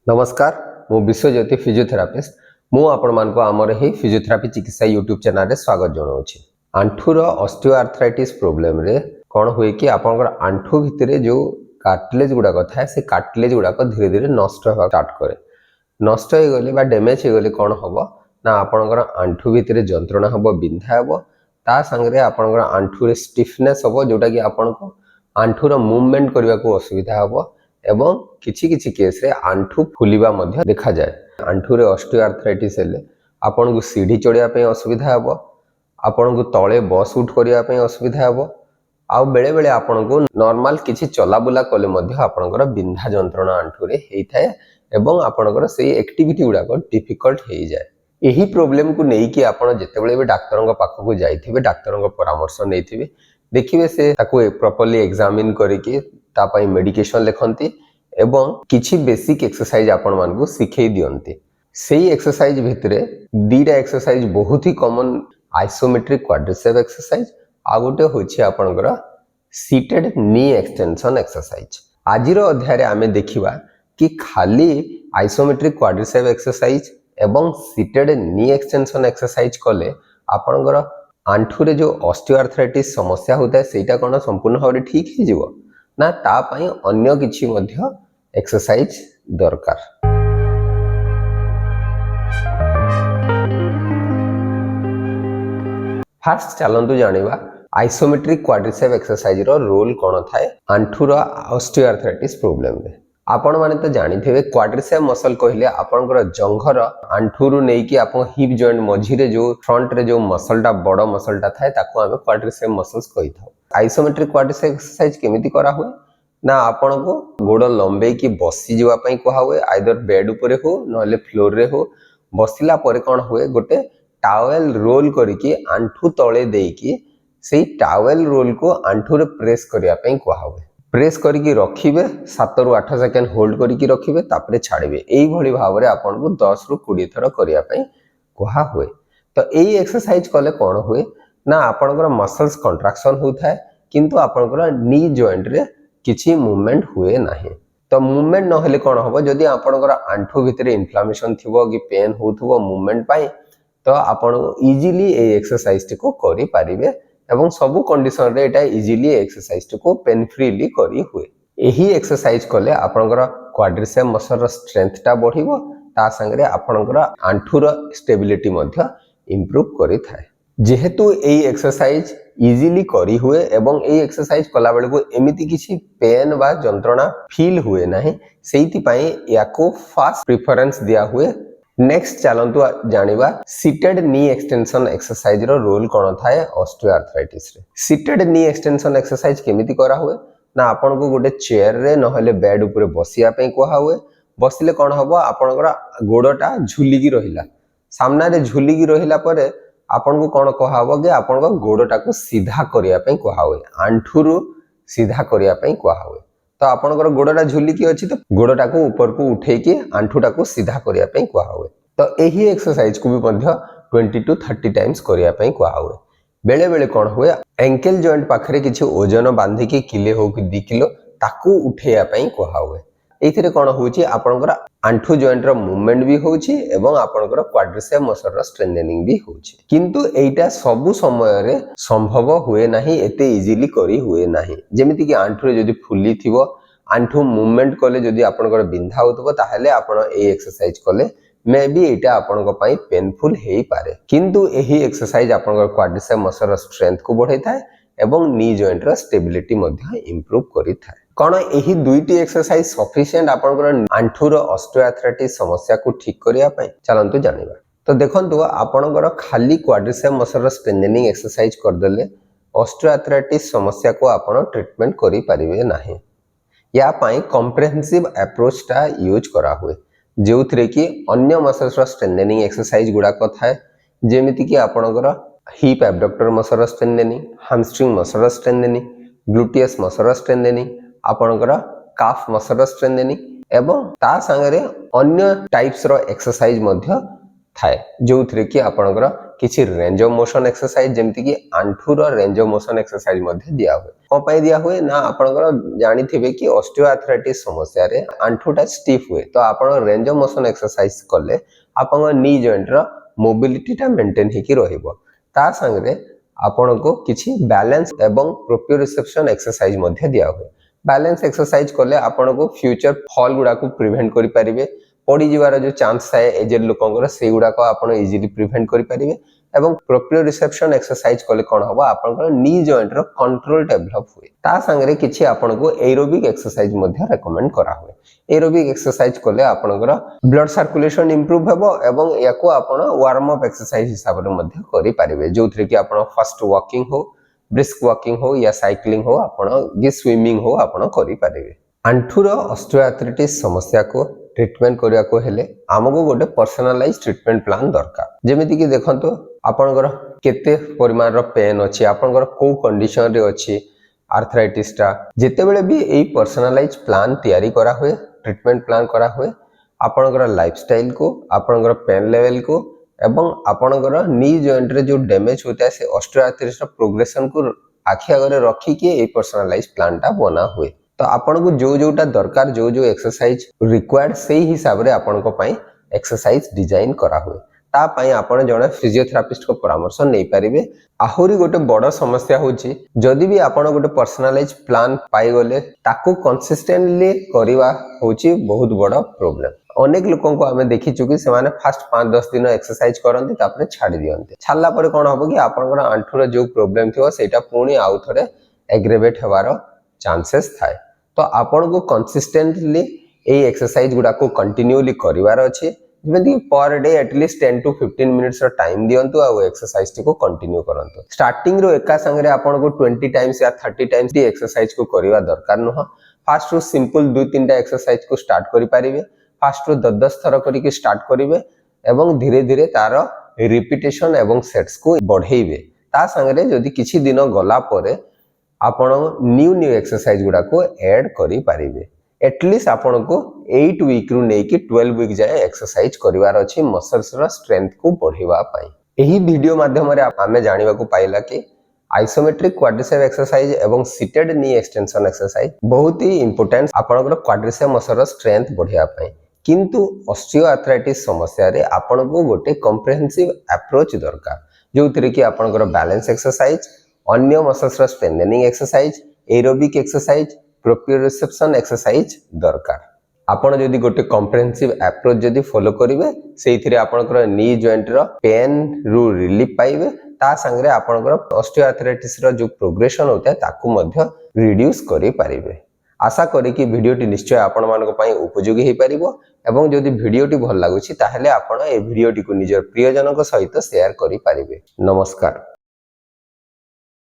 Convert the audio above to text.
नमस्कार मु विश्वज्योति फिजियोथेरापिस्ट मु आपण मान को आमर ही फिजियोथेरापी चिकित्सा यूट्यूब चैनल रे स्वागत जनाऊँगी। आंठूर ऑस्टियोआर्थराइटिस प्रोब्लेम रे कौन हुए कि आपंकर आंठू भितर जो कार्टिलेज गुड़ाक थाए से कार्टिलेज गुड़ाक धीरे धीरे नष्ट होगा स्टार्ट करे। नष्ट हो गले बा डैमेज हो गले कौन हम ना आपंकर आंठू भितर जंत्रणा हम बिंधा हम ता संगे आपंकर आंठू स्टिफनेस हम जोटा कि आपन को आंठूर मूवमेंट करने को असुविधा हम एवं किछि किछि केस रे आंठू फुलिबा मध्य देखा जाए। आंठू रे ऑस्टियोआर्थराइटिस हेले आपन को सीढ़ी चढ़िया पे असुविधा हेबो, आपन को तळे बस उठ करिया पे असुविधा हेबो, आ बेले बेले आपन को नॉर्मल किछि चलाबुला कले मध्य आपनकर बिंधा जंत्रणा आंठू रे हेइ थाए एवं आपनकर सेही एक्टिविटी गुडा को डिफिकल्ट हेइ जाए। एही प्रॉब्लम को नै कि आपन जेतेबेले भी डाक्टरंग पाखो को जाइथिबे डाक्टरंग परामर्श नैथिबे देखिबे से ताको प्रॉपर्ली एग्जामिन करिके तापाई मेडिकेशन लिखती एवं किछि बेसिक एक्सरसाइज आपण मान को सिखै दियंती। सेही एक्सरसाइज भितरे दीटा एक्सरसाइज बहुत ही कॉमन आइसोमेट्रिक क्वाड्रिसेप एक्सरसाइज आ गोटे होछि आपनकर सीटेड नी एक्सटेंशन एक्सरसाइज। आजिरो अध्याय रे आमे देखिबा कि खाली आइसोमेट्रिक क्वाड्रिसेप एक्सरसाइज एवं सीटेड नी एक्सटेंशन एक्सरसाइज कले आपनकर आंठू रे जो ऑस्टियोआर्थराइटिस समस्या होता है सेटा कोन संपूर्ण भाव ठीक ही जीवो ना ता पई अन्य किछि मध्य एक्सरसाइज दरकार। फास्ट चलंतु जानिबा आइसोमेट्रिक क्वाड्रिसेप एक्सरसाइज रो रोल कोन थाए आंठू रो ऑस्टियोआर्थराइटिस प्रॉब्लम रे। आपण माने तो जानिथिबे क्वाड्रिसेप मसल कहले आपनकर जंघर आंठू रु नै कि आपन हिप जॉइंट मझी रे जो फ्रंट रे जो मसलटा बड़ मसलटा थाए ताको हम क्वाड्रिसेप मसल्स कहि थाउ। आइसोमेट्रिक क्वाड्रिसेप एक्सरसाइज केमिति करा हुए ना आपण को गोड़ लंबे की बसी जीवा पई कहा हुए आइदर बेड ऊपर हो नले फ्लोर रे हो। बसिला परे कोन हुए गोटे टावेल रोल करके आंठू तळे देकी सेही टावेल रोल को आंठू रे प्रेस करिया पई कहा हुए। प्रेस करके रखिबे 7 रु 8 सेकेंड होल्ड करके रखिबे तापरे छाड़िबे। एई भली भाव रे आपण को 10 रु 20 थर करिया पई कहा हुए। तो एई एक्सरसाइज कले कोन हुए ना आपनकर मसल्स कंट्राक्शन होथाय किंतु आपनकर नी जॉइंट रे किछि मूवमेंट हुए नाही। तो मूवमेंट न हेले कोन होबो जदी आपनकर आंठू भितरे इन्फ्लेमेशन थिबो कि पेन होथबो मूवमेंट पाई तो आपण इजीली ए एक्सरसाइज को करि पारिबे एवं सबु कंडीशन रे एटा इजीली एक्सरसाइज को पेन फ्रीली करी हुए। एही एक्सरसाइज कले आपनकर क्वाड्रिसेप मसल रो स्ट्रेंथ ता बढ़िबो ता संगे आपनकर आंठू रो स्टेबिलिटी मध्य इंप्रूव करि थाए। जेहेतु एई एक्सरसाइज इजीली करी हुए एवं एई एक्सरसाइज कला बेले को एमिति किछि पेन बा जंत्रणा फील हुए नाही सेहिति पई याको फास्ट प्रेफरेंस दिया हुए। नेक्स्ट चलंतु जानिबा सीटेड नी एक्सटेंशन एक्सरसाइज रो रोल कोन थाए ऑस्टियोआर्थराइटिस रे। सीटेड नी एक्सटेंशन एक्सरसाइज केमिति करा हुए ना आपन को गोटे चेयर रे न हेले बेड ऊपर बसिया पई कहा हुए। बसिले कोन हबो आपनकर गोडटा झुलिगी रहिला सामना रे झुलिगी रहिला परे आपन को कोन कहा हबो कि आपन को गोडटा को सीधा करिया पई कहा हुए। आंठू रु सीधा करिया पई कहा हुए। तो आपनकर गोडटा झुलिकी अछि तो गोडटा को ऊपर को उठे के आंठूटा को सीधा करिया पई कहा हुए। तो एही एक्सरसाइज को भी मध्य 20 to 30 टाइम्स करिया पई कहा हुए। बेले बेले कोन हुए एंकल जॉइंट पाखरे किछि ओजन बांधी के किले हो कि 2 किलो ताकू उठेया पई कहा हुए। एथिरे कोन होछि आपनकर आंठू जॉइंट रो मूवमेंट भी होछि एवं आपनकर क्वाड्रिसेप मसल रो स्ट्रेंथनिंग भी होछि किंतु एटा सबु समय रे संभव हुए नाही एते इजीली करी हुए नाही। जेमिति कि आंठू रे जदी फुली थिबो आंठू मूवमेंट कले जदी आपनकर बिंधा होतबो ताहले आपण ए एक्सरसाइज कले मे बी एटा आपनक पई पेनफुल हेई पारे किंतु एही एक्सरसाइज आपनकर क्वाड्रिसेप मसल रो स्ट्रेंथ को बढ़ाई थाए एवं नी जॉइंट रो स्टेबिलिटी मध्ये इंप्रूव करि थाए। कोन एही दुईटी एक्सरसाइज सफिशिएंट आपनकर आंठू रो ऑस्टियोआर्थराइटिस समस्या को ठीक करिया पई चलंतु जानिबा। तो देखंतु आपनकर खाली क्वाड्रिसेप मसल रो स्ट्रेंथनिंग एक्सरसाइज कर देले ऑस्टियोआर्थराइटिस समस्या को आपण ट्रीटमेंट करि परिबे नाही। या पाई कॉम्प्रिहेंसिव अप्रोच ता यूज करा हुए जेउथरे कि अन्य मसल्स रो स्ट्रेंथनिंग एक्सरसाइज गुडा को थाए जेमिति कि आपनकर हिप एब्डक्टर मसल रो स्ट्रेंथनिंग, हैमस्ट्रिंग मसल रो स्ट्रेंथनिंग, ग्लूटियस मसल रो स्ट्रेंथनिंग, आपनकर काफ मसल रो स्ट्रेंथनिंग एवं ता संगे अन्य टाइप्स रो एक्सरसाइज मध्य थाए जोथरे कि आपनकर किसी रेंज ऑफ मोशन एक्सरसाइज जेमती कि आंठूर रेंज ऑफ मोशन एक्सरसाइज मध्ये दिया हुए कौन पाई दिया हुए ना आपनकर जानिथिबे कि ऑस्टियोआर्थराइटिस समस्या रे आंठूटा स्टिफ हुए तो आपण रेंज ऑफ मोशन एक्सरसाइज कले आपण नी जॉइंट रो मोबिलिटीटा मेंटेन हिकी रहिबो ता संगे आपण को किछि बैलेंस एवं प्रोप्रियोसेप्शन एक्सरसाइज मध्ये दिया हुए बैलेंस एक्सरसाइज कले आपण को फ्यूचर फॉल गुडा को प्रिवेंट करि परिबे पड़ी जीवार जो चांस थाए एजेड लोकंकर से गुडा को आपण इजीली प्रिवेंट करि परिबे एवं प्रोप्रियोसेप्शन एक्सरसाइज कले कोन हबो आपनकर नी जॉइंट रो कंट्रोल डेवलप हुए ता संगे किछि आपण को एरोबिक एक्सरसाइज मध्ये रेकमेंड करा हुए एरोबिक एक्सरसाइज कले आपनकर ब्लड सर्कुलेशन इंप्रूव हेबो एवं याको आपण वार्म अप एक्सरसाइज हिसाब रे मध्ये करि परिबे जोथरे कि आपण फर्स्ट वॉकिंग हो ब्रिस्क वॉकिंग हो या साइक्लिंग हो आपण कि स्विमिंग हो आपण करि परिबे आंठूर ऑस्टियोआर्थराइटिस समस्या को ट्रीटमेंट करिया को हेले हमको गोटे पर्सनलाइज ट्रीटमेंट प्लान दरकार जेमिति कि देखंतो आपनकर केते परिमाण रो पेन अछि आपनकर को कंडीशन रे अछि आर्थराइटिस टा जेते बेले भी एई पर्सनलाइज प्लान तयारी करा हुए ट्रीटमेंट प्लान करा हुए आपनकर लाइफस्टाइल को आपनकर पेन लेवल को एवं आपनकर नी जॉइंट रे जो डैमेज होता है से ऑस्टियोआर्थराइटिस प्रोग्रेशन को आखि आगे रखी के एई पर्सनलाइज प्लान टा बना हुए तो आपण को जो जोटा दरकार जो जो एक्सरसाइज रिक्वायर्ड से हिसाब रे आपण को पई एक्सरसाइज डिजाइन करा हुए ता पई आपण जने फिजियोथेरापिस्ट को परामर्श नै परिबे आहुरी गोटे बड़ समस्या होची जदि भी आपण गोटे पर्सनलाइज प्लान पाई गले ताको कंसिस्टेंटली करिवा होची बहुत बड़ प्रॉब्लम अनेक लोगों को हमें देखि चुकी से माने फर्स्ट 5-10 दिन एक्सरसाइज करंती तापरे छाडी दियंती छाला पर कोन हबो कि आपनकर आंठुर जो प्रॉब्लम थियो सेटा पुणी आउ थरे एग्रेवेट हेवारो चांसेस थाए तो आपण को कंसिस्टेंटली ए एक्सरसाइज गुडा को कंटिन्यूली करिवार अछि जेमति per day at least 10 to 15 minutes रो टाइम दियंतु आ एक्सरसाइज को कंटिन्यू करंतु स्टार्टिंग रो एका संगे आपण को 20 टाइम्स या 30 टाइम्स दी एक्सरसाइज को करिवा दरकार न फास्ट रो सिंपल 2-3 टा एक्सरसाइज को स्टार्ट करि परिबे फास्ट रो 10-10 थर करी के स्टार्ट करिवे एवं धीरे धीरे तार रिपीटेशन एवं सेट्स को बढ़ेइबे ता संगे जदी किछि दिन गला परे आपण न्यू एक्सरसाइज गुडा को ऐड करि परिबे एटलीस्ट आपण को 8 वीक रु नै कि 12 वीक जाय एक्सरसाइज करिवार अछि मसल्स रो स्ट्रेंथ को बढ़ेवा पई एही वीडियो माध्यम रे आमे जानिबा को पाइला कि आइसोमेट्रिक क्वाड्रिसेप एक्सरसाइज एवं सीटेड नी एक्सटेंशन एक्सरसाइज बहुत ही इंपोर्टेंट आपण को क्वाड्रिसेप मसल रो स्ट्रेंथ बढ़िया पई किंतु ऑस्टियोआर्थराइटिस समस्या रे आपण को गोटे कॉम्प्रिहेंसिव अप्रोच दरकार जोथरे कि आपण को बैलेंस एक्सरसाइज अन्य मसल्स रो strengthening exercise aerobic exercise proprioception exercise दरकार आपण जदी गोटे कॉम्प्रिहेंसिव अप्रोच जदी फॉलो करिवे सेइथिरे आपनकर नी जॉइंट रो पेन रु रिलीफ पाइबे ता संगे आपनकर ऑस्टियोआर्थराइटिस रो जो प्रोग्रेशन होता है ताकू मध्य रिड्यूस करि पारिबे आशा करी कि वीडियोटी निश्चय आपण मानको पई उपयोगी हे परिबो एवं जदी वीडियोटी भल लागुछि ताहले आपण ए वीडियोटी को निजर प्रियजनक सहित शेयर करि पारिबे नमस्कार।